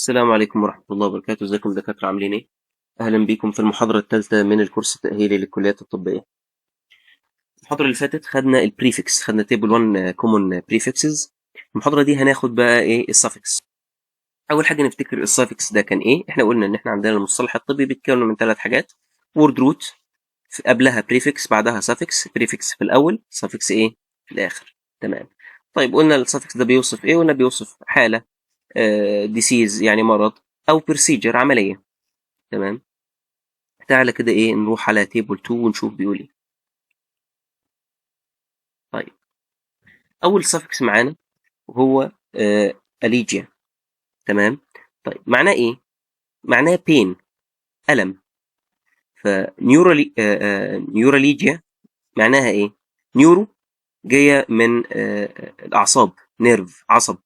السلام عليكم ورحمة الله وبركاته. ازيكم دكاترة عاملين ايه؟ أهلا بكم في المحاضرة الثالثة من الكورس التأهيلي للكليات الطبية. المحاضرة اللي فاتت خدنا البريفكس، خدنا تيبل 1 كومون بريفكسز. المحاضرة دي هناخد بقى ايه السافكس. أول حاجة نفتكر السافكس ده كان ايه؟ احنا قلنا إن احنا عندنا المصطلح الطبي بيتكون من 3 حاجات: وورد روت، قبلها بريفكس، بعدها سافكس. بريفكس في الأول، سافكس ايه؟ في الآخر. تمام. طيب قلنا السافكس ده بيوصف ايه؟ قلنا بيوصف حالة، ديسيز يعني مرض، أو بروسيجر عملية. تمام. تعالى كده ايه نروح على تيبل 2 ونشوف بيقول ايه. طيب اول suffix معانا وهو أليجيا. تمام. طيب معناه ايه؟ معناه pain، ألم. فنيورالي نيوراليجيا معناها ايه؟ نيورو جاية من الأعصاب، نيرف، عصب.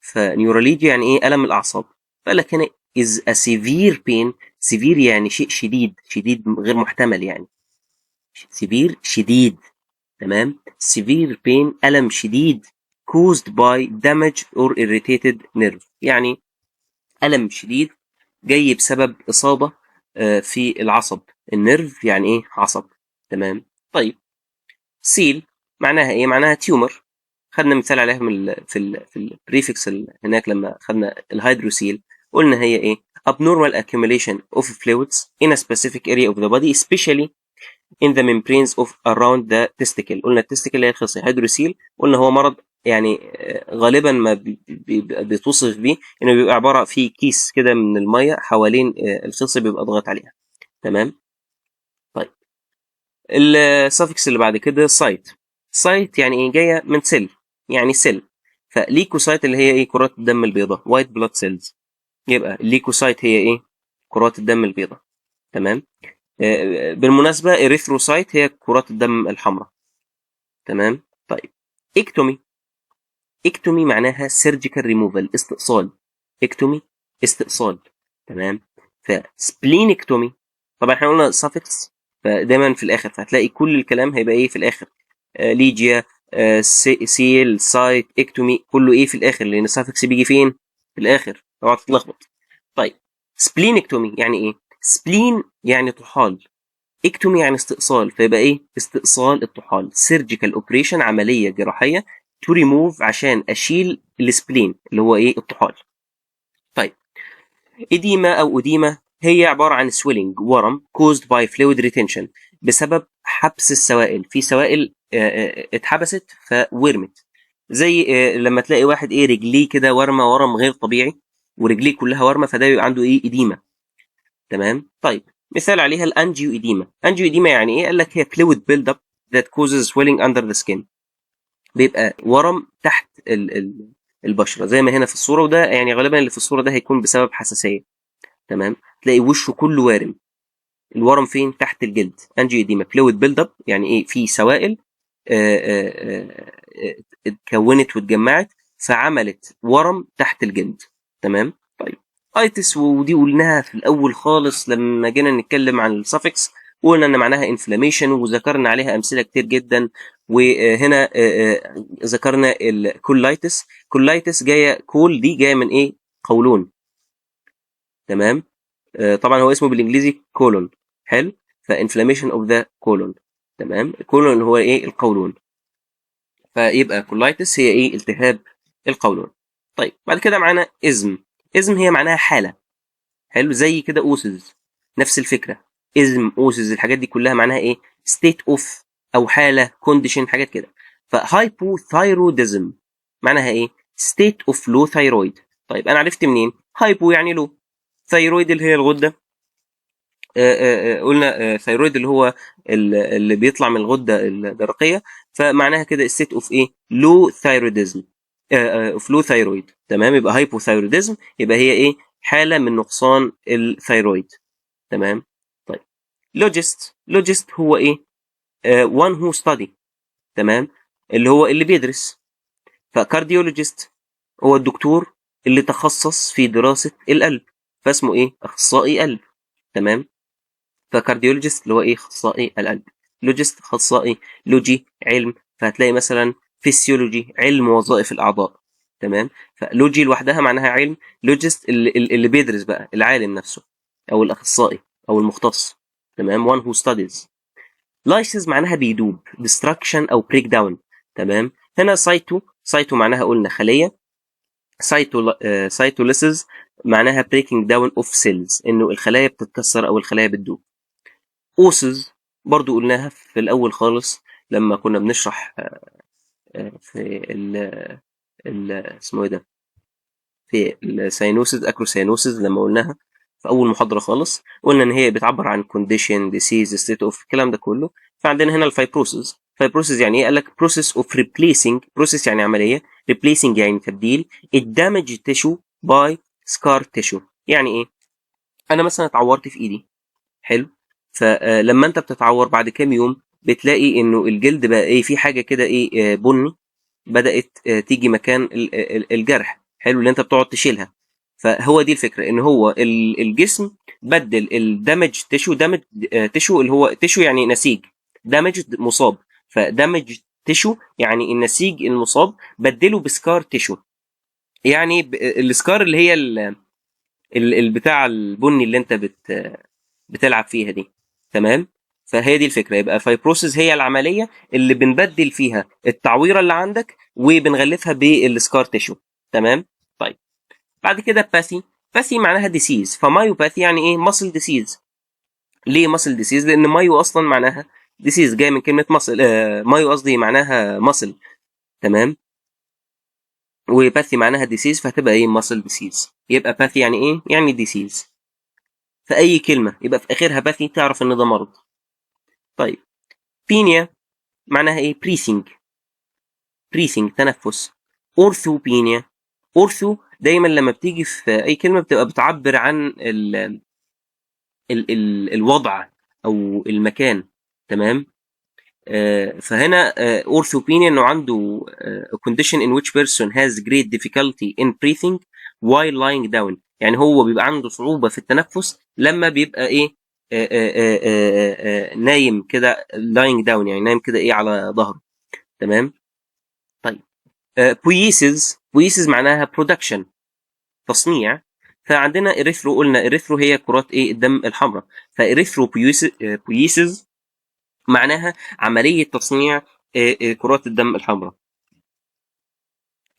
فنيوراليجيا يعني ايه؟ ألم الأعصاب. فقال لك هنا is a severe pain. severe يعني شيء شديد، شديد غير محتمل يعني. severe شديد. تمام. severe pain ألم شديد caused by damage or irritated nerve، يعني ألم شديد جاي بسبب إصابة في العصب. النيرف يعني إيه؟ عصب. تمام. طيب سيل معناها إيه؟ معناها تيومر. خدنا مثال عليها في البريفكس هناك لما خدنا الهيدروسيل. قلنا هي إيه؟ abnormal accumulation of fluids in a specific area of the body especially in the membranes of around the testicle. قلنا التستيكل اللي هي الخصية. هيدروسيل قلنا هو مرض يعني غالبا ما بتوصف بيه انه بيبقى عباره في كيس كده من الميه حوالين الخصيه بيبقى ضغط عليها. تمام. طيب السفكس اللي بعد كده سايت. سايت يعني ايه؟ جايه من سيل، يعني سيل. فليكوسايت اللي هي ايه؟ كرات الدم البيضاء، وايت بلاد سيلز. يبقى الليكوسايت هي ايه؟ كرات الدم البيضاء. تمام. بالمناسبة إريثروسايت هي كرات الدم الحمراء. تمام. طيب إكتومي. إكتومي معناها سيرجيكال ريموفال، استئصال. إكتومي استئصال. تمام. فسبلينكتومي طبعا احنا قلنا suffix فدايما في الآخر، فهتلاقي كل الكلام هيبقى إيه في الآخر. ليجيا، سيل، سايت، إكتومي، كله إيه في الآخر، لأن السافكس بيجي فين؟ في الآخر، اوعى تتلخبط. طيب سبلينكتومي يعني إيه؟ سبلين يعني طحال، اكتومي يعني استئصال، فيبقى ايه؟ استئصال الطحال. سيرجيكال اوبريشن، عمليه جراحيه تو ريموف، عشان اشيل السبلين اللي هو ايه؟ الطحال. طيب اديما او اديما هي عباره عن سويلنج، ورم caused by fluid retention، بسبب حبس السوائل. في سوائل اتحبست فورمت. زي لما تلاقي واحد ايه رجليه كده ورمه ورم غير طبيعي، ورجليه كلها ورمه، فده بيبقى عنده ايه؟ اديما. تمام. طيب مثال عليها الانجيو ايديما. انجيو ايديما يعني ايه؟ قال لك هي fluid build up that causes swelling under the skin. بيبقى ورم تحت البشره زي ما هنا في الصوره، وده يعني غالبا اللي في الصوره ده هيكون بسبب حساسيه. تمام. تلاقي وشه كله وارم. الورم فين؟ تحت الجلد. انجيو ايديما fluid build up يعني ايه؟ في سوائل اتكونت واتجمعت فعملت ورم تحت الجلد. تمام. طيب ايتس، ودي قلناها في الاول خالص لما جينا نتكلم عن السفكس، قلنا ان معناها انفلاميشن وذكرنا عليها امثله كتير جدا. وهنا ذكرنا الكولايتس. كولايتس جايه، كول دي جايه من ايه؟ قولون. تمام. طبعا هو اسمه بالانجليزي كولون. حلو. فانفلاميشن اوف ذا كولون. تمام. الكولون هو ايه؟ القولون. فيبقى كولايتس هي ايه؟ التهاب القولون. طيب بعد كده معانا ازم. ازم هي معناها حاله. حلو. زي كده اوسز، نفس الفكره. ازم، اوسز، الحاجات دي كلها معناها ايه؟ ستيت اوف او حاله، كونديشن، حاجات كده. فهايبوثايروديزم معناها ايه؟ ستيت اوف لو ثايرويد. طيب انا عرفت منين؟ هايبو يعني لو، ثايرويد اللي هي الغده. قلنا ثايرويد اللي هو اللي بيطلع من الغده الدرقيه. فمعناها كده ستيت اوف ايه؟ لو ثايروديزم، اوف لو ثايرويد. تمام. يبقى هايبوثايروديزم يبقى هي ايه؟ حاله من نقصان الثايرويد. تمام. طيب لوجيست. لوجيست هو ايه؟ one who study. تمام. اللي هو اللي بيدرس. فكارديولوجيست هو الدكتور اللي تخصص في دراسه القلب، فاسمه ايه؟ اخصائي قلب. تمام. فكارديولوجيست اللي هو ايه؟ اخصائي القلب. لوجيست اخصائي، لوجي علم، فهتلاقي مثلا فيسيولوجي علم وظائف الاعضاء. تمام. فلوجي لوحدها معناها علم، لوجيست اللي بيدرس بقى، العالم نفسه او الاخصائي او المختص. تمام. one who studies. لايسز معناها بيدوب، destruction او break down. تمام. هنا سايتو معناها قلنا خليه، سايتوليسز معناها breaking down of cells، انه الخلايا بتتكسر او الخلايا بتدوب. اوسز برضو قلناها في الاول خالص لما كنا بنشرح في اسمه ايه ده، في الساينوسز اكروساينوسز، لما قلناها في اول محاضره خالص قلنا ان هي بتعبر عن كونديشن، ديسيز، ستيت اوف، الكلام ده كله. فعندنا هنا الفايبروسز يعني ايه؟ قال لك بروسيس اوف ريبليسنج، بروسيس يعني عمليه، ريبليسنج يعني تبديل، الدامج تيشو باي سكار تيشو. يعني ايه؟ انا مثلا اتعورت في ايدي، حلو، فلما انت بتتعور بعد كام يوم بتلاقي انه الجلد بقى ايه، في حاجه كده ايه، بني، بدات تيجي مكان الجرح، حلو، اللي انت بتقعد تشيلها. فهو دي الفكره، ان هو الجسم بدل الدمج تيشو، دمج تيشو اللي هو تيشو يعني نسيج، دمج مصاب، فدمج تيشو يعني النسيج المصاب بدله بسكار تيشو، يعني السكار اللي هي البتاع البني اللي انت بتلعب فيها دي. تمام. فهي دي الفكره، يبقى فايبروسيس هي العمليه اللي بنبدل فيها التعويره اللي عندك وبنغلفها بالسكار تيشو. تمام. طيب بعد كده باثي معناها ديسيز، فمايوباثي يعني ايه؟ ماسل ديسيز. ليه ماسل ديسيز؟ لان مايو اصلا معناها ديسيز، جاي من كلمه ماسل، مايو قصدي معناها ماسل. تمام. وباثي معناها ديسيز، فهتبقى ايه؟ ماسل ديسيز. يبقى باثي يعني ايه؟ يعني ديسيز. فاي كلمه يبقى في اخرها باثي تعرف ان ده مرض. طيب بينيا معناها ايه؟ بريسنج تنفس. اورثوبينيا، اورثو دايما لما بتيجي في اي كلمه بتبقى بتعبر عن الوضع او المكان. تمام. فهنا اورثوبينيا انه عنده a condition in which person has great difficulty in breathing while lying down، يعني هو بيبقى عنده صعوبه في التنفس لما بيبقى ايه، نايم كده، lying down يعني نايم كده ايه، على ظهره. تمام. طيب بويسز معناها برودكشن، تصنيع. فعندنا اريثرو، قلنا اريثرو هي كرات ايه؟ الدم الحمراء. فاريثرو بويسز معناها عمليه تصنيع كرات الدم الحمراء.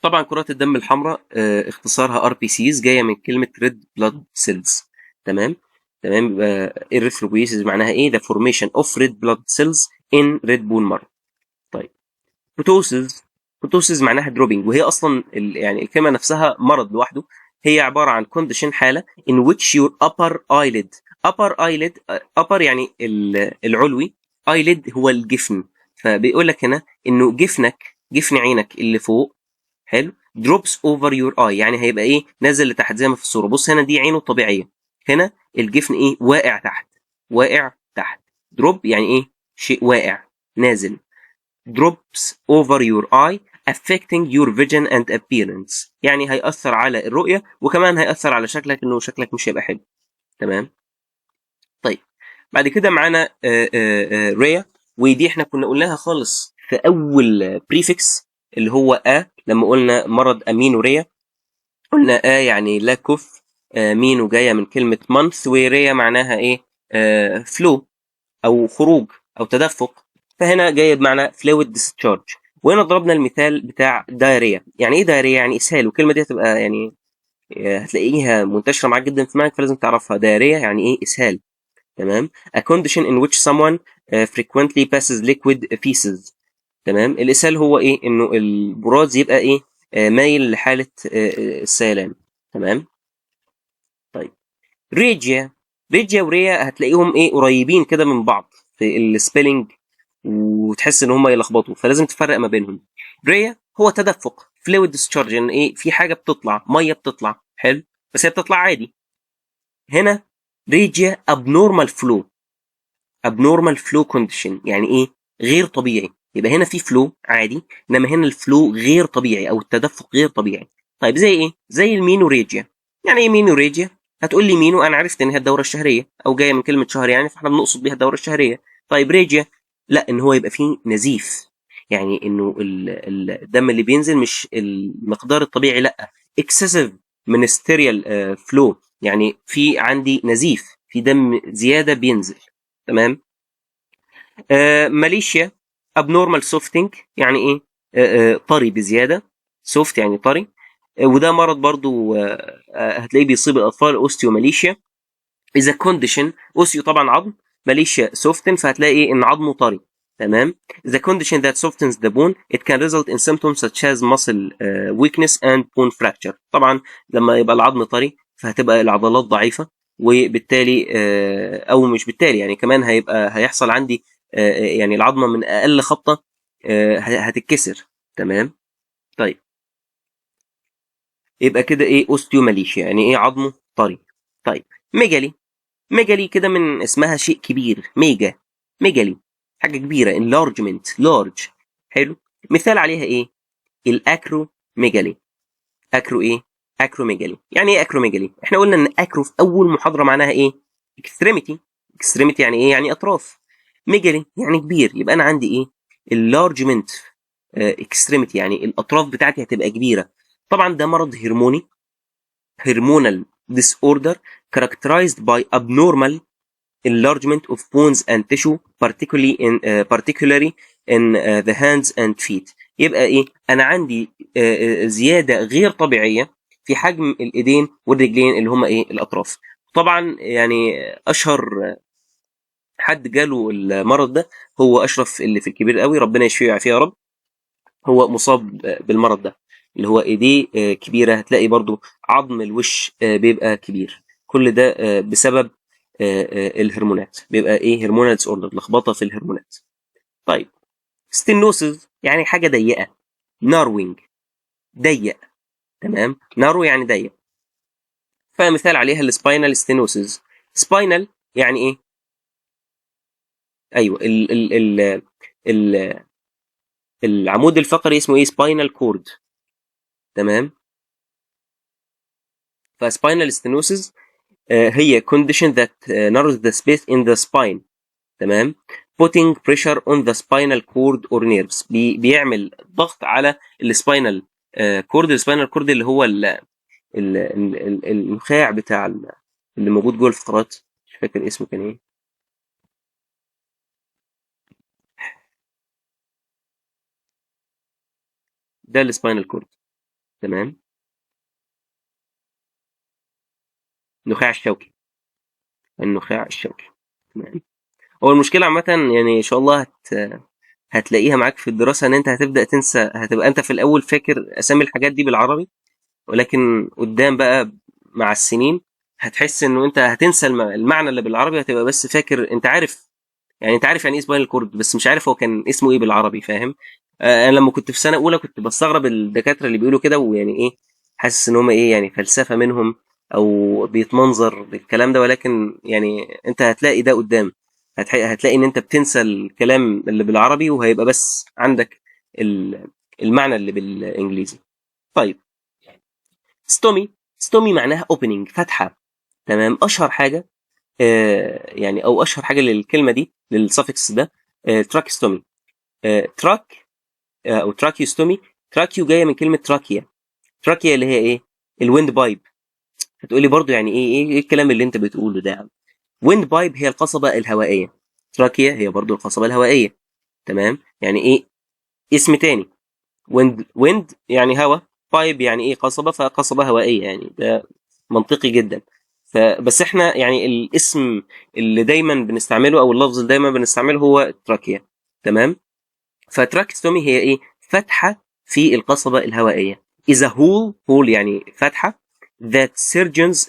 طبعا كرات الدم الحمراء اختصارها ار بي سيز، جايه من كلمه ريد بلاد سيلز. تمام. تمام. يبقى اريثروبويسز معناها ايه؟ the formation of red blood cells in red bone marrow. طيب بروتوسيس معناها دروبينج، وهي اصلا يعني الكلمه نفسها مرض لوحده. هي عباره عن كونديشن، حاله in which your upper يعني العلوي، eyelid هو الجفن. فبيقول لك هنا انه جفن عينك اللي فوق، حلو، drops over your eye، يعني هيبقى ايه؟ نازل لتحت زي ما في الصوره. بص هنا دي عينه الطبيعيه، هنا الجفن ايه؟ واقع تحت. دروب يعني ايه؟ شيء واقع نازل. drops over your eye affecting your vision and appearance، يعني هيأثر على الرؤية وكمان هيأثر على شكلك، انه شكلك مش هيبقى حلو. تمام. طيب بعد كده معانا ريا، ودي احنا كنا قلناها خالص في اول بريفكس اللي هو لما قلنا مرض امينوريا، قلنا يعني لا كف، مينو جايه من كلمه month، وريا معناها ايه؟ فلو او خروج او تدفق. فهنا جاي بمعنى fluid discharge. وهنا ضربنا المثال بتاع دايريا. يعني ايه دايريا؟ يعني اسهال، والكلمه دي هتبقى يعني هتلاقيها منتشره معاك جدا في دماغك، فلازم تعرفها. دايريا يعني ايه؟ اسهال. تمام. a condition in which someone frequently passes liquid feces. تمام. الاسهال هو ايه؟ انه البراز يبقى ايه؟ مايل لحاله السيلان. تمام. طيب ريجيا وريا هتلاقيهم ايه؟ قريبين كده من بعض في السبيلنج، وتحس ان هم يلخبطوا، فلازم تفرق ما بينهم. ريا هو تدفق، فلويد ديسشارج، يعني ايه؟ في حاجه بتطلع، ميه بتطلع، حلو، بس هي بتطلع عادي. هنا ريجيا ابنورمال فلو كونديشن، يعني ايه؟ غير طبيعي. يبقى هنا في فلو عادي، انما هنا الفلو غير طبيعي او التدفق غير طبيعي. طيب زي ايه؟ زي المينوريجيا. يعني ايه مينوريجيا؟ هتقول لي مينو، انا عرفت ان هي الدوره الشهريه او جايه من كلمه شهر، يعني فاحنا بنقصد بيها الدوره الشهريه. طيب ريجيا، لا، ان هو يبقى فيه نزيف. يعني انه الدم اللي بينزل مش المقدار الطبيعي، لا، excessive ministerial flow، يعني في عندي نزيف، في دم زياده بينزل. تمام. ماليشيا abnormal softening، يعني ايه؟ طري بزياده، soft يعني طري. وده مرض برضو هتلاقيه بيصيب الاطفال، اوستيوماليشيا. اذا كونديشن اوسيو طبعا عظم، ماليشيا سوفتن، فهتلاقي ان عظمه طري. تمام. The condition that softens the bone it can result in symptoms such as muscle weakness and bone fracture. طبعا لما يبقى العظم طري فهتبقى العضلات ضعيفة، وبالتالي او مش بالتالي يعني كمان هيحصل عندي يعني العظمة من اقل خبطة هتتكسر. تمام. طيب يبقى كده ايه اوستيوماليشيا، يعني ايه؟ عظمه طري. طيب ميجالي، ميجالي كده من اسمها شيء كبير، ميجا، ميجالي حاجة كبيرة، enlargement large. حلو. مثال عليها ايه؟ الاكرو ميجالي. اكرو ايه؟ اكروميجالي. يعني ايه اكروميجالي؟ احنا قلنا ان اكرو في اول محاضرة معناها ايه؟ اكستريميتي. اكستريميتي يعني ايه؟ يعني اطراف. ميجالي يعني كبير، يبقى انا عندي ايه؟ اللارجمنت اكستريميتي، يعني الاطراف بتاعتي هتبقى كبيرة. طبعا ده مرض هرموني، hormonal disorder characterized by abnormal enlargement of bones and tissue particularly in the hands and feet. يبقى ايه؟ انا عندي زياده غير طبيعيه في حجم الايدين والرجلين اللي هم ايه؟ الاطراف. طبعا يعني اشهر حد جاله المرض ده هو اشرف اللي في الكبير قوي، ربنا يشفيه ويعافيه يا رب. هو مصاب بالمرض ده، اللي هو ايديه كبيره، هتلاقي برضو عظم الوش بيبقى كبير. كل ده بسبب الهرمونات، بيبقى ايه؟ هرمونال ديس اوردر، لخبطه في الهرمونات. طيب ستينوسز يعني حاجه ضيقه، ناروينج ضيق. تمام. نارو يعني ضيق. فمثال عليها السباينال ستينوسز. سباينال يعني ايه؟ ايوه ال العمود الفقري اسمه ايه؟ سباينال كورد. تمام. فسباينال ستينوسز هي condition that narrows the space in the spine. تمام. putting pressure on the spinal cord or nerves، بيعمل ضغط على السباينال كورد. السباينال كورد اللي هو النخاع بتاع اللي موجود جوه الفقرات، مش فاكر اسمه كان ايه. ده السباينال كورد. تمام. النخاع الشوكي، النخاع الشوكي. تمام. هو المشكله عامه يعني ان شاء الله هتلاقيها معاك في الدراسه، ان انت هتبدا تنسى، هتبقى انت في الاول فاكر اسامي الحاجات دي بالعربي، ولكن قدام بقى مع السنين هتحس انه انت هتنسى المعنى اللي بالعربي، هتبقى بس فاكر. انت عارف يعني، انت عارف يعني ايه سباينال كورد، بس مش عارف هو كان اسمه ايه بالعربي، فاهم؟ انا لما كنت في سنه اولى كنت بستغرب الدكاتره اللي بيقولوا كده، ويعني ايه، حاسس ان هم ايه يعني فلسفه منهم، او بيتمنظر بالكلام ده، ولكن يعني انت هتلاقي ده قدام، هتلاقي ان انت بتنسى الكلام اللي بالعربي، وهيبقى بس عندك المعنى اللي بالانجليزي. طيب ستومي، ستومي معناها اوبننج، فتحه. تمام. اشهر حاجه يعني او اشهر حاجه للكلمه دي، للسفكس ده، تراكستومي. تراك او تراكيوستومي. تراكيو جايه من كلمه تراكيا. تراكيا اللي هي ايه؟ الويند بايب. هتقولي برضو يعني ايه الكلام اللي انت بتقوله ده؟ ويند بايب هي القصبه الهوائيه، تراكيا هي برضو القصبه الهوائيه. تمام. يعني ايه؟ اسم تاني. ويند يعني هواء، بايب يعني ايه؟ قصبة، فقصبة هوائية، يعني ده منطقي جدا. فبس احنا يعني الاسم اللي دايما بنستعمله، او اللفظ اللي دايما بنستعمله هو تراكيا. تمام. فتراكستومي هي ايه؟ فتحة في القصبة الهوائية. is a hole يعني فتحة that surgeons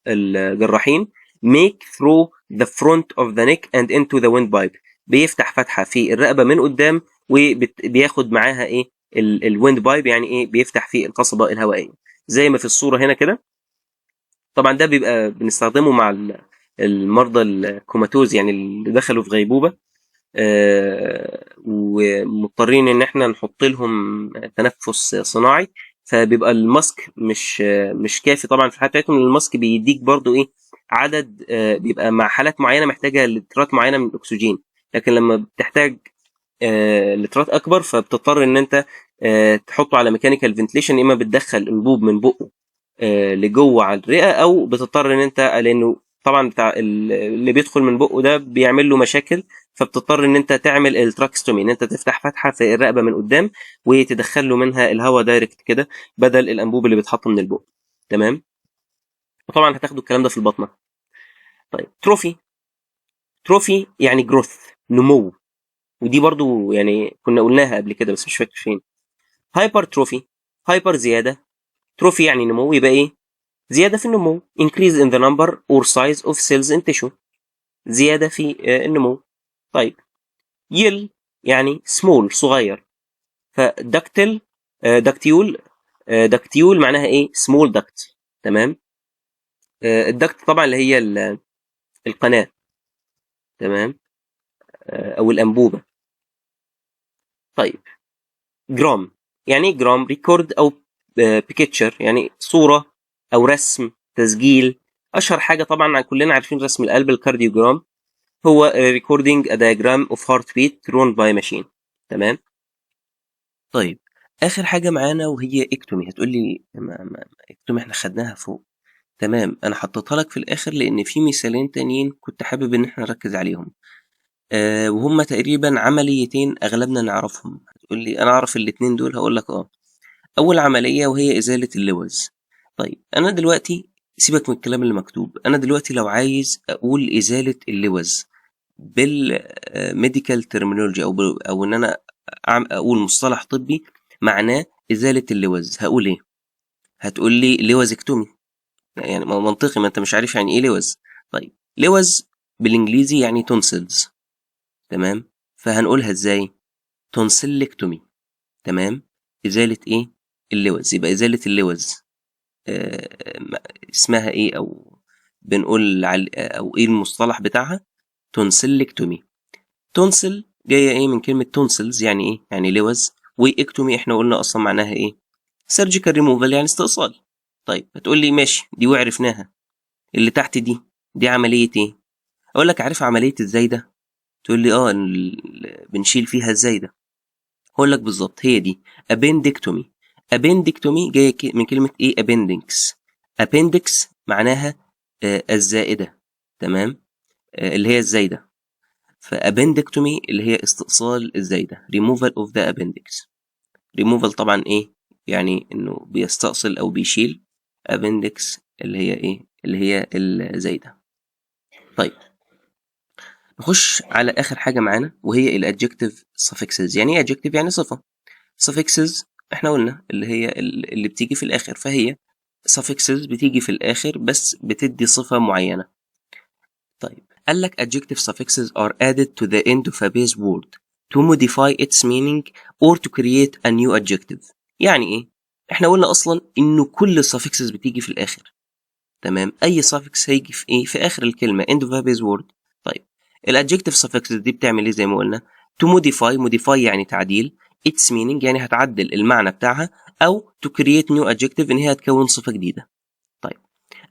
الجراحين make through the front of the neck and into the windpipe. بيفتح فتحة في الرقبة من قدام، وبياخد معاها ايه؟ الويند بايب، يعني ايه؟ بيفتح في القصبة الهوائية زي ما في الصورة هنا كده. طبعا ده بيبقى بنستخدمه مع المرضى الكوماتوز، يعني اللي دخلوا في غيبوبة ومضطرين ان احنا نحط لهم تنفس صناعي، فبيبقى الماسك مش كافي طبعا في الحالة بتاعتهم. الماسك بيديك برضو ايه؟ عدد بيبقى مع حالات معينة محتاجة لترات معينة من الاكسجين، لكن لما بتحتاج لترات اكبر، فبتضطر ان انت تحطه على ميكانيكال فنتليشن، اما بتدخل انبوب من بقه لجوه على الرئه، او بتضطر ان انت، لانه طبعا بتاع اللي بيدخل من بقه ده بيعمل له مشاكل، فبتضطر ان انت تعمل التراكستومي، ان انت تفتح فتحه في الرقبه من قدام وتدخل له منها الهواء دايركت كده، بدل الانبوب اللي بيتحط من البق. تمام. وطبعا هتاخدوا الكلام ده في البطنه. طيب تروفي. تروفي يعني جروث، نمو، ودي برضو يعني كنا قلناها قبل كده بس مش فاكر فين. هايبر تروفي، هايبر زياده، تروفي يعني نمو، يبقى ايه؟ زياده في النمو. increase in the number or size of cells in tissue، زياده في النمو. طيب يل يعني سمول، صغير. فدكتل، دكتيول، دكتيول معناها ايه؟ سمول دكت. تمام. الدكت طبعا اللي هي القناه. تمام. او الانبوبه. طيب جرام، يعني ايه جرام؟ ريكورد او بيكتشر، يعني صوره او رسم، تسجيل. اشهر حاجه طبعا كلنا عارفين رسم القلب، الكارديوجرام، هو recording a diagram of heartbeat drawn by machine. تمام. طيب اخر حاجه معانا وهي اكتومي. هتقول لي اكتومي احنا خدناها فوق. تمام، انا حطيتها لك في الاخر لان في مثالين تانيين كنت حابب ان احنا نركز عليهم. وهم تقريبا عمليتين اغلبنا نعرفهم. هتقول لي انا اعرف الاتنين دول، هقول لك اول عمليه وهي ازاله اللوز. طيب انا دلوقتي سيبك من الكلام اللي مكتوب، انا دلوقتي لو عايز اقول ازاله اللوز بالميديكال ترمينولوجي او ان انا اقول مصطلح طبي معناه ازاله اللوز، هقول ايه؟ هتقول لي لوزكتومي. يعني منطقي، ما انت مش عارف يعني ايه لوز. طيب لوز بالانجليزي يعني تونسلز. تمام. فهنقولها ازاي؟ تونسلكتومي. تمام. ازاله ايه؟ اللوز. يبقى ازاله اللوز اسمها ايه، او بنقول او ايه المصطلح بتاعها؟ تونسلكتومي. تونسل جايه ايه؟ من كلمه تونسلز يعني ايه؟ يعني لوز. واكتومي احنا قلنا اصلا معناها ايه؟ سيرجيكال ريموفال، يعني استئصال. طيب هتقول لي ماشي، دي وعرفناها. اللي تحت دي عمليه ايه؟ اقول لك عارف عمليه الزايده؟ تقول لي بنشيل فيها الزايده. هقول لك بالظبط هي دي ابندكتومي. ابندكتومي جايه من كلمه ايه؟ ابندكس. ابندكس معناها الزائده. تمام. اللي هي الزايده. فابندكتومي اللي هي استئصال الزايده، removal of the appendix. removal طبعا ايه؟ يعني انه بيستأصل او بيشيل. appendix اللي هي ايه؟ اللي هي الزايده. طيب نخش على اخر حاجه معانا وهي الادجكتيف suffixes. يعني ايه adjective؟ يعني صفه. suffixes احنا قلنا اللي هي اللي بتيجي في الاخر، فهي suffixes بتيجي في الاخر بس بتدي صفه معينه. طيب قال لك adjective suffixes are added to the end of a base word to modify its meaning or to create a new adjective. يعني ايه؟ احنا قلنا اصلا انه كل suffixes بتيجي في الاخر. تمام. اي suffix هيجي في ايه؟ في اخر الكلمه end of a base word. طيب الادجكتيف suffixes دي بتعمل ايه؟ زي ما قلنا to modify يعني تعديل its meaning يعني هتعدل المعنى بتاعها، او to create new adjective ان هي هتكون صفه جديده. طيب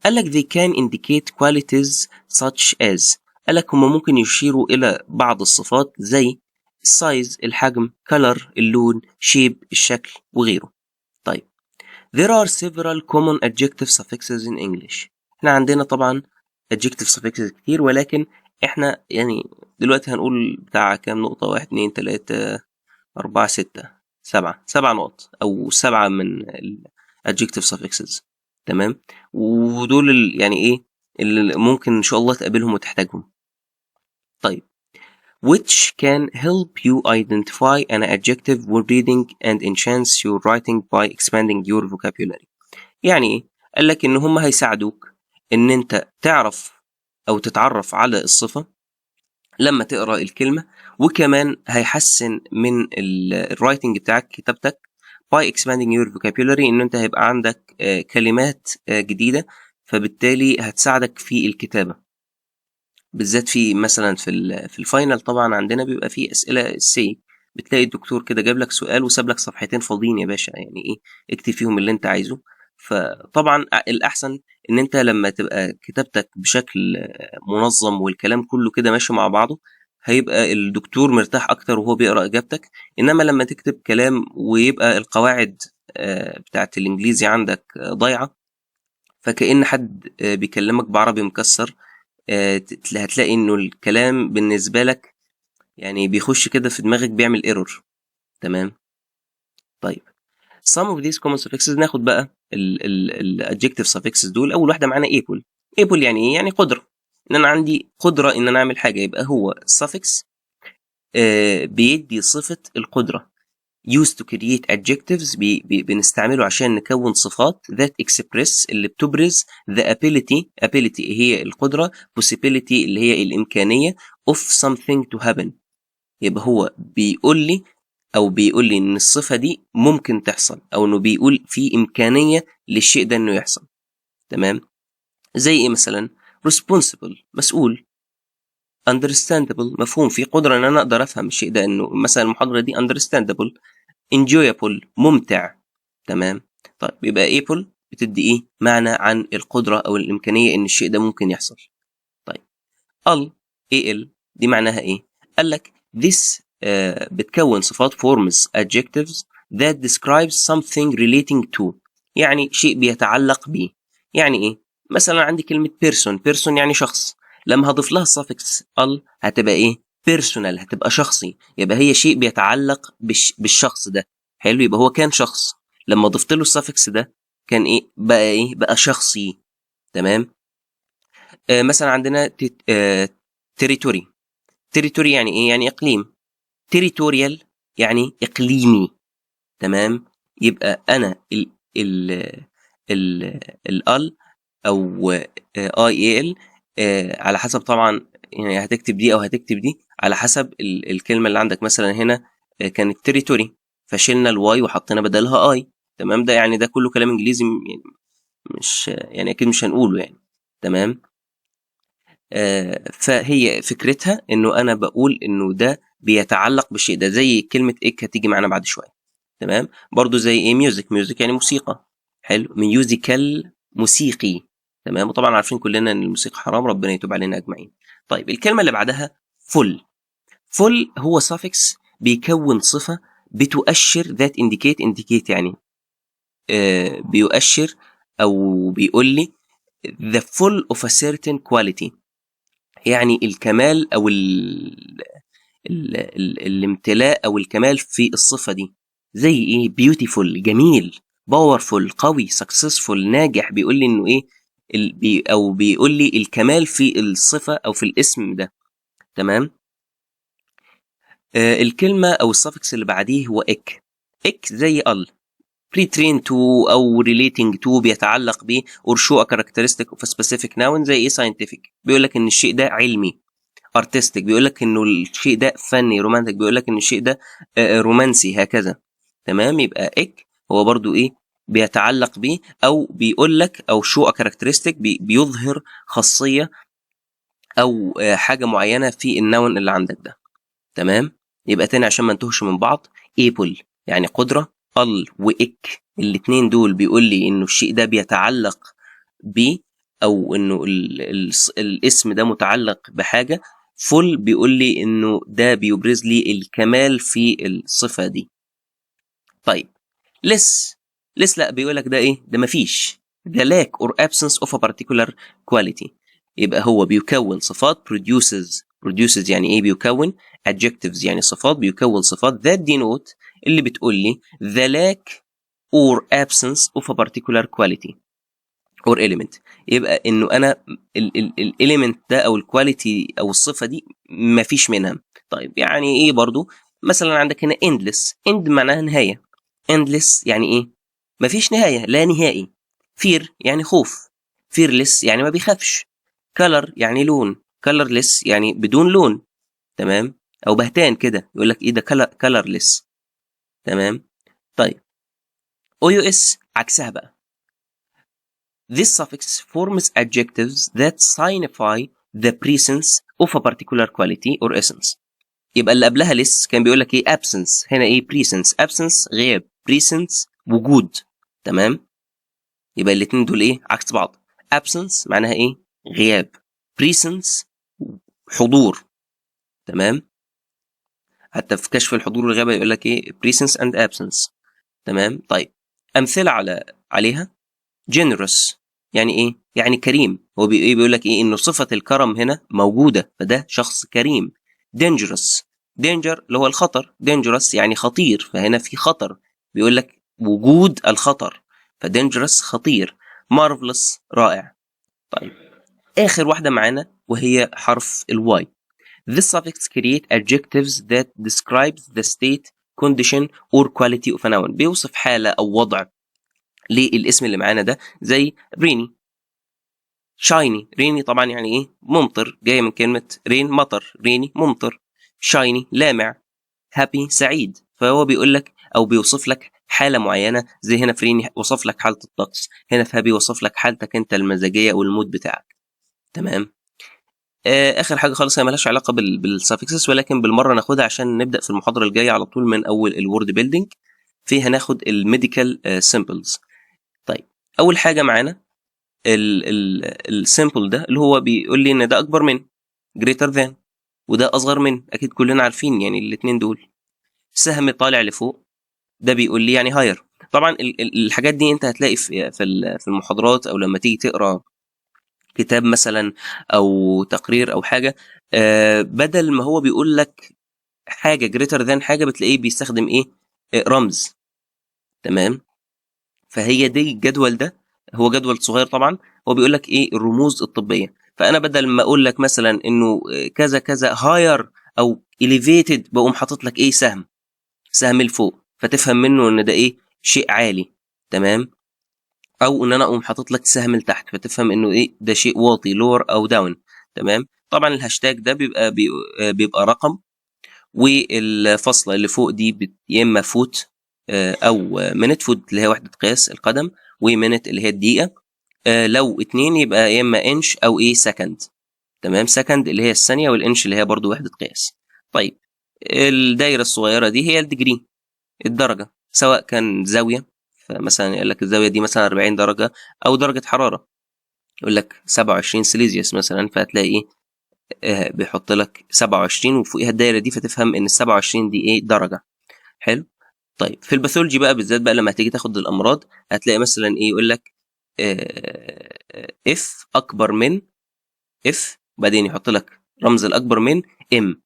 قال لك they can indicate qualities such as، قال لك هم ممكن يشيروا إلى بعض الصفات زي size الحجم، color اللون، shape الشكل وغيره. طيب there are several common adjective suffixes in English. احنا عندنا طبعا adjective suffixes كتير، ولكن احنا يعني دلوقتي هنقول بتاع كام نقطة؟ 1 2 3 4 6 7 نقط أو 7 من ال adjective suffixes. تمام. ودول يعني ايه اللي ممكن ان شاء الله تقابلهم وتحتاجهم. طيب which can help you identify an adjective when reading and enhance your writing by expanding your vocabulary. يعني ايه؟ قال لك ان هم هيساعدوك ان انت تعرف او تتعرف على الصفة لما تقرأ الكلمة، وكمان هيحسن من الرايتنج بتاعك، كتابتك by expanding your vocabulary، ان انت هيبقى عندك كلمات جديدة، فبالتالي هتساعدك في الكتابة. بالذات في مثلا في الفاينل طبعا عندنا بيبقى فيه أسئلة سي، بتلاقي الدكتور كده جاب لك سؤال وساب لك صفحتين فاضيين يا باشا، يعني ايه؟ اكتب فيهم اللي انت عايزه. فطبعا الأحسن ان انت لما تبقى كتابتك بشكل منظم والكلام كله كده ماشي مع بعضه، هيبقى الدكتور مرتاح اكتر وهو بيقرا اجابتك. انما لما تكتب كلام ويبقى القواعد بتاعت الانجليزي عندك ضايعه، فكأن حد بيكلمك بعربي مكسر، هتلاقي انه الكلام بالنسبه لك يعني بيخش كده في دماغك بيعمل ايرور. تمام. طيب some of these common suffixes، ناخد بقى ال adjective suffixes دول. اول واحده معانا able. able يعني ايه؟ يعني قدره، ان انا عندي قدره ان انا اعمل حاجه، يبقى هو suffix بيدي صفه القدره. used to create adjectives بنستعمله عشان نكون صفات that express اللي بتبرز the ability هي القدره، possibility اللي هي الامكانيه of something to happen. يبقى هو بيقول لي ان الصفه دي ممكن تحصل، او انه بيقول في امكانيه للشيء ده انه يحصل. تمام. زي ايه مثلا؟ responsible مسؤول، understandable مفهوم، في قدره ان انا اقدر افهم الشيء ده، انه مثلا المحاضره دي understandable. enjoyable ممتع. تمام. طيب يبقى able بتدي ايه؟ معنى عن القدره او الامكانيه ان الشيء ده ممكن يحصل. طيب al دي معناها ايه؟ قال لك this بتكون صفات forms adjectives that describes something relating to، يعني شيء بيتعلق به. يعني ايه؟ مثلا عندي كلمة person يعني شخص، لما هضيف لها suffix al هتبقى ايه؟ personal، هتبقى شخصي، يبقى هي شيء بيتعلق بالشخص ده. حلو، يبقى هو كان شخص، لما ضفت له السفكس ده كان ايه؟ بقى ايه؟ بقى شخصي. تمام. مثلا عندنا territory. territory يعني ايه؟ يعني اقليم. territorial يعني اقليمي. تمام. يبقى انا ال ال ال او اي ال على حسب طبعا، يعني هتكتب دي او هتكتب دي على حسب الكلمه اللي عندك. مثلا هنا كانت territory، فشلنا الواي وحطينا بدلها اي. تمام. ده يعني ده كله كلام انجليزي، يعني مش يعني اكيد مش هنقوله يعني. تمام. فهي فكرتها انه انا بقول انه ده بيتعلق بالشيء ده، زي كلمه ايك هتيجي معانا بعد شويه. تمام. برضو زي ايه؟ ميوزك يعني موسيقى. حلو، ميوزيكال موسيقي. تمام. وطبعا عارفين كلنا ان الموسيقى حرام، ربنا يتوب علينا اجمعين. طيب الكلمه اللي بعدها فل هو suffix بيكون صفه بتؤشر that indicate يعني بيؤشر او بيقول لي the full of a certain quality، يعني الكمال او الامتلاء او الكمال في الصفه دي. زي ايه؟ beautiful جميل، powerful قوي، successful ناجح. بيقول لي انه ايه؟ او بيقول لي الكمال في الصفه او في الاسم ده. تمام. الكلمه او السفكس اللي بعديه هو اك زي ال pre-trained to او relating to بيتعلق ب or show a characteristic of a specific noun. زي ايه؟ scientific بيقول لك ان الشيء ده علمي. artistic بيقول لك انه الشيء ده فني. رومانتك بيقول لك ان الشيء ده رومانسي، هكذا. تمام. يبقى اك هو برضو ايه؟ بيتعلق بيه، او بيقول لك او شو كاركترستيك بيظهر خاصيه او حاجه معينه في النون اللي عندك ده. تمام. يبقى تاني عشان ما نتوهش من بعض، able يعني قدره، ال واك الاثنين دول بيقول لي انه الشيء ده بيتعلق ب، او انه الاسم ده متعلق بحاجه. فول بيقول لي انه ده بيبرز لي الكمال في الصفه دي. طيب less لا، بيقول لك ده ايه؟ ده مفيش. the lack or absence of a particular quality. يبقى هو بيكون صفات produces يعني ايه؟ بيكون adjectives يعني صفات، بيكون صفات that denote اللي بتقول لي the lack or absence of a particular quality or element. يبقى انه انا element ده او الكواليتي او الصفه دي مفيش منها. طيب يعني ايه برضو؟ مثلا عندك هنا end معناها نهايه. endless يعني ايه؟ مفيش نهايه، لا نهائي. fear يعني خوف. fearless يعني ما بيخافش. color يعني لون. colorless يعني بدون لون. تمام. او بهتان كده، يقول لك ايه ده؟ colorless. تمام. طيب OUS عكسها بقى. This suffix forms adjectives that signify the presence of a particular quality or essence. يبقى اللي قبلها less كان بيقول لك ايه؟ absence. هنا ايه؟ presence غياب، presence وجود. تمام. يبقى الاثنين دول ايه؟ عكس بعض. absence معناها ايه؟ غياب. presence حضور. تمام. حتى في كشف الحضور والغيابة يقول لك ايه presence and absence. تمام. طيب امثله عليها generous، يعني ايه؟ يعني كريم. هو بيقول لك ايه؟ انه صفه الكرم هنا موجوده، فده شخص كريم. dangerous، danger اللي هو الخطر، dangerous يعني خطير، فهنا في خطر، بيقول لك وجود الخطر، فdangerous خطير. marvelous رائع. طيب اخر واحده معانا وهي حرف الواي. This suffix create adjectives that describes the state, condition or quality of a noun. بيوصف حالة أو وضع للاسم اللي معانا ده، زي rainy، shiny. rainy طبعا يعني إيه؟ ممطر، جاية من كلمة rain مطر، rainy ممطر، shiny لامع، happy سعيد. فهو بيقول لك أو بيوصف لك حالة معينة، زي هنا في rainy وصف لك حالة الطقس، هنا في happy وصف لك حالتك أنت المزاجية أو المود بتاعك. تمام. اخر حاجه خالص هي مالهاش علاقه بالسافكسس، ولكن بالمره ناخدها عشان نبدا في المحاضره الجايه على طول من اول الورد بيلدينج. فيها ناخد الميديكال سيمبلز. طيب اول حاجه معانا السيمبل ده اللي هو بيقول لي ان ده اكبر من greater than، وده اصغر من، اكيد كلنا عارفين يعني الاثنين دول. سهم طالع لفوق ده بيقول لي يعني هاير. طبعا الحاجات دي انت هتلاقي في المحاضرات، او لما تيجي تقرا كتاب مثلا او تقرير او حاجه، بدل ما هو بيقول لك حاجه greater than حاجه، بتلاقيه بيستخدم ايه؟ رمز. تمام. فهي دي الجدول ده، هو جدول صغير طبعا، هو بيقول لك ايه؟ الرموز الطبيه. فانا بدل ما اقول لك مثلا انه كذا كذا هاير او elevated، بقوم حاطط لك ايه؟ سهم لفوق، فتفهم منه ان ده ايه؟ شيء عالي. تمام. او ان انا اقوم حاطط لك سهم لتحت، فتفهم انه ايه؟ ده شيء واطي، لور او داون. تمام. طبعا الهاشتاج ده بيبقى رقم، والفاصله اللي فوق دي يا اما فوت او منت. فوت اللي هي وحده قياس القدم، ومنت اللي هي الدقيقه. لو اتنين يبقى يا اما انش او ايه؟ سكند. تمام. سكند اللي هي الثانيه، والانش اللي هي برضو وحده قياس. طيب الدايره الصغيره دي هي الديجري، الدرجه، سواء كان زاويه، فمثلا يقول لك الزاويه دي مثلا 40 درجه، او درجه حراره، يقول لك 27 سيليزيوس مثلا، فهتلاقي ايه؟ بيحط لك 27 وفوقيها الدايره دي، فتفهم ان ال 27 دي ايه؟ درجه. حلو. طيب في الباثولوجي بقى بالذات بقى، لما هتيجي تاخد الامراض، هتلاقي مثلا ايه؟ يقول لك اف اكبر من اف، وبعدين يحط لك رمز الاكبر من ام.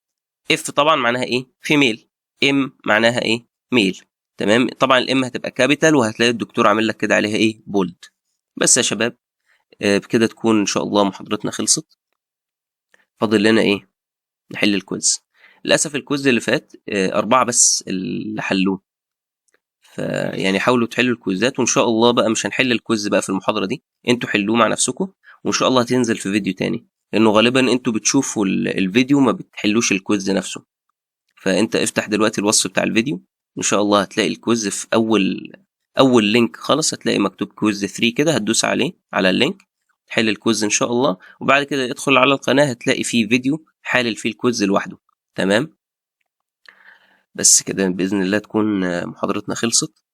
اف طبعا معناها ايه؟ فيميل. ام معناها ايه؟ ميل. تمام. طبعا الام هتبقى كابيتال، وهتلاقي الدكتور عامل لك كده عليها ايه؟ بولد. بس يا شباب بكده تكون ان شاء الله محاضرتنا خلصت. فاضل لنا ايه؟ نحل الكويز. للاسف الكويز اللي فات 4 بس اللي حلوه، فيعني حاولوا تحلوا الكويزات، وان شاء الله بقى مش هنحل الكويز بقى في المحاضره دي، انتوا حلوه مع نفسكم، وان شاء الله هتنزل في فيديو تاني، لانه غالبا انتوا بتشوفوا الفيديو ما بتحلوش الكويز نفسه. فانت افتح دلوقتي الوصف بتاع الفيديو، ان شاء الله هتلاقي الكويز في اول لينك خالص، هتلاقي مكتوب كويز 3 كده، هتدوس عليه على اللينك، تحل الكويز ان شاء الله، وبعد كده ادخل على القناه، هتلاقي فيه فيديو حالل فيه الكويز لوحده. تمام. بس كده بإذن الله تكون محاضرتنا خلصت.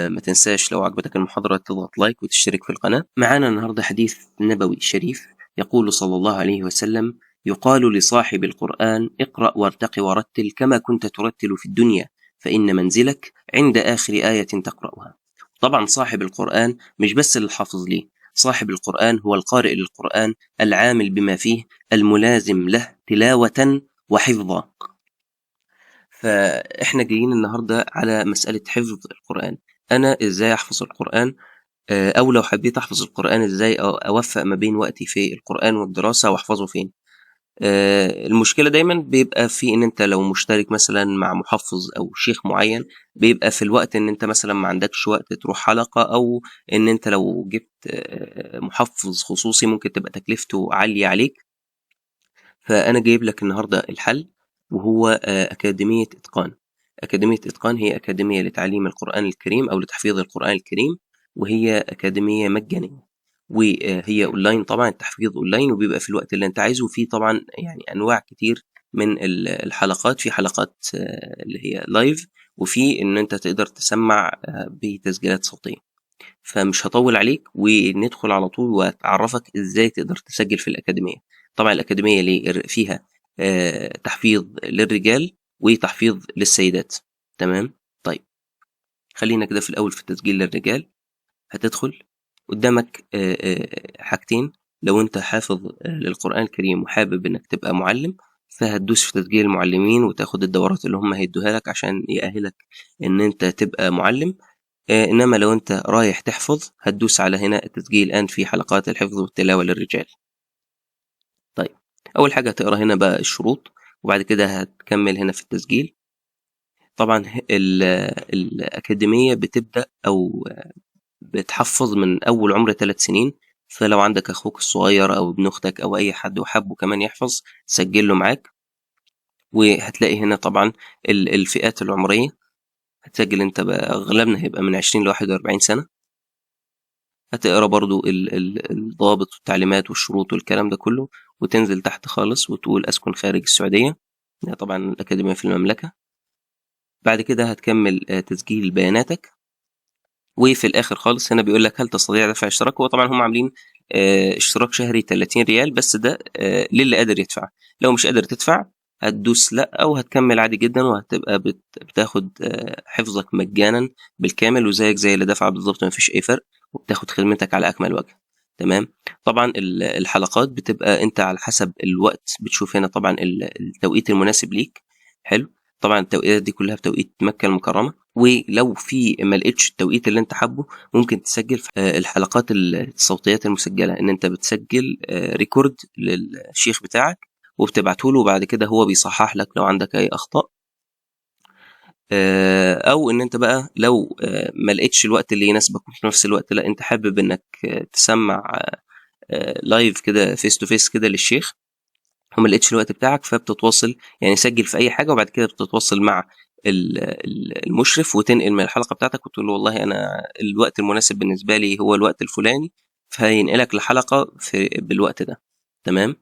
ما تنساش لو عجبتك المحاضرة تضغط لايك وتشترك في القناة. معانا النهاردة حديث نبوي شريف، يقول صلى الله عليه وسلم: يقال لصاحب القرآن اقرأ وارتق ورتل كما كنت ترتل في الدنيا، فإن منزلك عند آخر آية تقرأها. طبعا صاحب القرآن مش بس اللي حافظ ليه، صاحب القرآن هو القارئ للقرآن، العامل بما فيه، الملازم له تلاوة وحفظا. فاحنا جايين النهارده على مسألة حفظ القرآن. انا ازاي احفظ القرآن؟ او لو حبيت احفظ القرآن ازاي اوفق ما بين وقتي في القرآن والدراسة، واحفظه فين؟ المشكلة دايما بيبقى في ان انت لو مشترك مثلا مع محفظ او شيخ معين، بيبقى في الوقت ان انت مثلا ما عندكش وقت تروح حلقة، او ان انت لو جبت محفظ خصوصي ممكن تبقى تكلفته عالية عليك. فأنا جايب لك النهاردة الحل، وهو أكاديمية إتقان. أكاديمية إتقان هي أكاديمية لتعليم القرآن الكريم أو لتحفيظ القرآن الكريم، وهي أكاديمية مجانية، وهي أونلاين طبعا، التحفيظ أونلاين، وبيبقى في الوقت اللي أنت عايزه. وفي طبعا يعني أنواع كتير من الحلقات، في حلقات اللي هي لايف، وفي إن أنت تقدر تسمع بتسجيلات صوتية. فمش هطول عليك، وندخل على طول وأعرفك إزاي تقدر تسجل في الأكاديمية. طبعا الأكاديمية ليه فيها تحفيظ للرجال وتحفيظ للسيدات. تمام. طيب خلينا كده في الأول في التسجيل للرجال. هتدخل قدامك حاجتين. لو انت حافظ للقرآن الكريم وحابب انك تبقى معلم، فهتدوس في تسجيل المعلمين وتاخد الدورات اللي هم هيدوها لك عشان يأهلك ان انت تبقى معلم. انما لو انت رايح تحفظ هتدوس على هنا التسجيل الآن في حلقات الحفظ والتلاوة للرجال. طيب اول حاجة هتقرا هنا بقى الشروط، وبعد كده هتكمل هنا في التسجيل. طبعا الأكاديمية بتبدأ أو بتحفظ من أول عمر 3 سنين. فلو عندك أخوك الصغير أو ابن أختك أو أي حد وحبه كمان يحفظ، سجله معاك. وهتلاقي هنا طبعا الفئات العمرية. هتسجل انت بقى، أغلبنا هيبقى من 20 ل41 سنة. هتقرا برضو الضوابط والتعليمات والشروط والكلام ده كله، وتنزل تحت خالص وتقول أسكن خارج السعودية. ده طبعا الأكاديمية في المملكة. بعد كده هتكمل تسجيل بياناتك. وفي الاخر خالص هنا بيقول لك هل تستطيع دفع اشتراك. هو طبعا هم عاملين اشتراك شهري 30 ريال بس، ده للي قادر يدفع. لو مش قادر تدفع هتدوس لا، او هتكمل عادي جدا، وهتبقى بتاخد حفظك مجانا بالكامل، وزيك زي اللي دفع بالظبط، مفيش اي فرق، وبتاخد خدمتك على اكمل وجه. تمام. طبعا الحلقات بتبقى انت على حسب الوقت، بتشوف هنا طبعا التوقيت المناسب ليك. حلو. طبعا التوقيتات دي كلها بتوقيت مكة المكرمة، ولو في ما لقيتش التوقيت اللي انت حابه ممكن تسجل في الحلقات الصوتيات المسجلة، ان انت بتسجل ريكورد للشيخ بتاعك وبتبعته له، وبعد كده هو بيصحح لك لو عندك اي اخطاء. او ان انت بقى لو ما لقيتش الوقت اللي يناسبك في نفس الوقت، لا انت حابب انك تسمع لايف كده فيس تو فيس كده للشيخ، وما لقيتش الوقت بتاعك، فبتتواصل يعني سجل في اي حاجه، وبعد كده بتتواصل مع المشرف وتنقل من الحلقه بتاعتك وتقول له والله انا الوقت المناسب بالنسبه لي هو الوقت الفلاني، فهينقلك لحلقه بالوقت ده. تمام.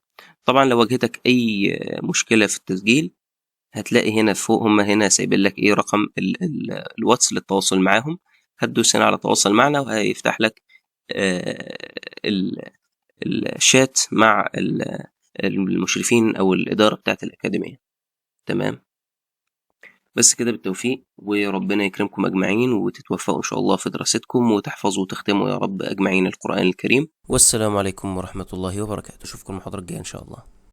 طبعا لو واجهتك اي مشكله في التسجيل، هتلاقي هنا فوق هم هنا سايبين لك ايه رقم الواتس للتواصل معاهم. هتدوس هنا على تواصل معنا وهيفتح لك آه، الشات مع المشرفين او الاداره بتاعه الاكاديميه. تمام. بس كده بالتوفيق، وربنا يكرمكم اجمعين وتتوفقوا ان شاء الله في دراستكم وتحفظوا وتختموا يا رب اجمعين القرآن الكريم. والسلام عليكم ورحمة الله وبركاته. اشوفكم المحاضرة الجاية ان شاء الله.